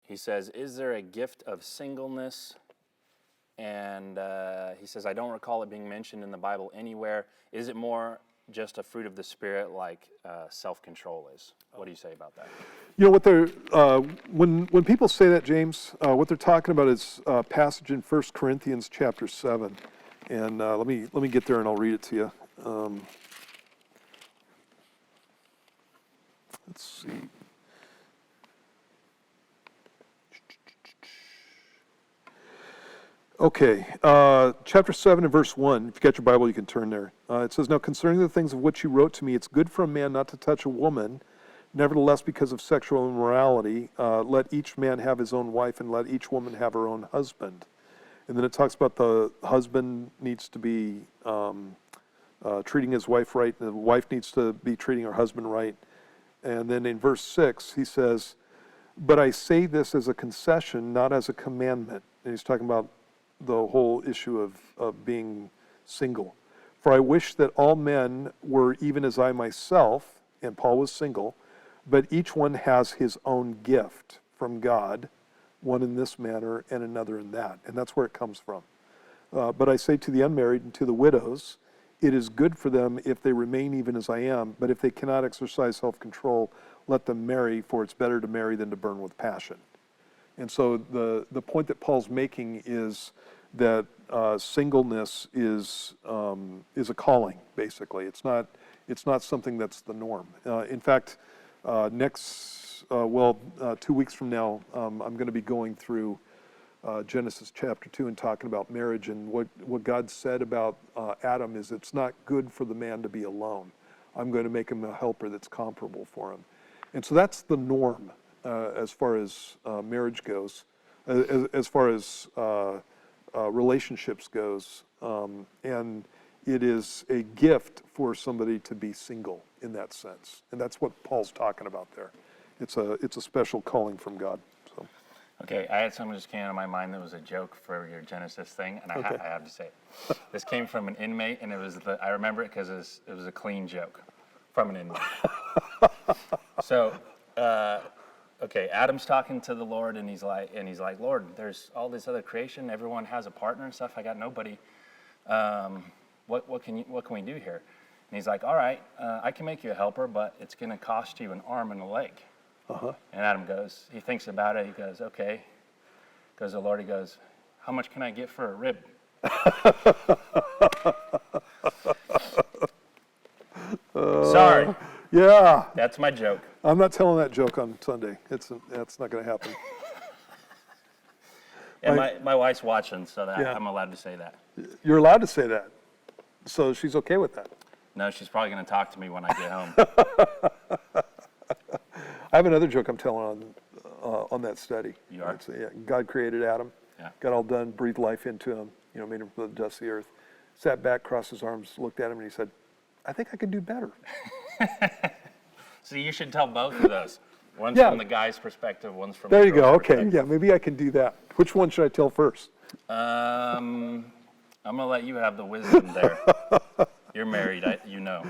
He says, is there a gift of singleness? And he says, I don't recall it being mentioned in the Bible anywhere. Is it more just a fruit of the Spirit like self-control is? What do you say about that? You know what they're when people say that, James, what they're talking about is a passage in 1 Corinthians chapter 7, and let me get there and I'll read it to you. Let's see. Okay, chapter 7 and verse 1. If you got your Bible, you can turn there. It says, now concerning the things of which you wrote to me, it's good for a man not to touch a woman. Nevertheless, because of sexual immorality, let each man have his own wife and let each woman have her own husband. And then it talks about the husband needs to be treating his wife right, and the wife needs to be treating her husband right. And then in verse 6, he says, but I say this as a concession, not as a commandment. And he's talking about the whole issue of being single. For I wish that all men were even as I myself, and Paul was single, but each one has his own gift from God, one in this manner and another in that. And that's where it comes from. But I say to the unmarried and to the widows, it is good for them if they remain even as I am, but if they cannot exercise self-control, let them marry, for it's better to marry than to burn with passion. And so the point that Paul's making is that singleness is a calling, basically. It's not something that's the norm. In fact, 2 weeks from now, I'm going to be going through Genesis chapter 2 and talking about marriage, and what God said about Adam is it's not good for the man to be alone. I'm going to make him a helper that's comparable for him. And so that's the norm as far as marriage goes, as far as relationships goes, and it is a gift for somebody to be single in that sense, and that's what Paul's talking about there. It's a special calling from God. So. Okay, I had something just came out of my mind that was a joke for your Genesis thing, and I have to say it. This came from an inmate, and I remember it because it was a clean joke from an inmate. So, okay, Adam's talking to the Lord, and he's like, Lord, there's all this other creation. Everyone has a partner and stuff. I got nobody. What can we do here? And he's like, all right, I can make you a helper, but it's going to cost you an arm and a leg. Uh-huh. And Adam goes, he thinks about it. He goes, okay. Goes the Lord. He goes, how much can I get for a rib? Sorry. Yeah. That's my joke. I'm not telling that joke on Sunday. That's not going to happen. Yeah, my wife's watching, so I'm allowed to say that. You're allowed to say that. So she's okay with that. No, she's probably going to talk to me when I get home. I have another joke I'm telling on that study. You are? God created Adam. Yeah. Got all done, breathed life into him, made him from the dust of the earth. Sat back, crossed his arms, looked at him, and he said, I think I could do better. So you should tell both of those. One's from the guy's perspective, one's from the girl's perspective. There you go. Okay, yeah, maybe I can do that. Which one should I tell first? I'm going to let you have the wisdom there. You're married, you know.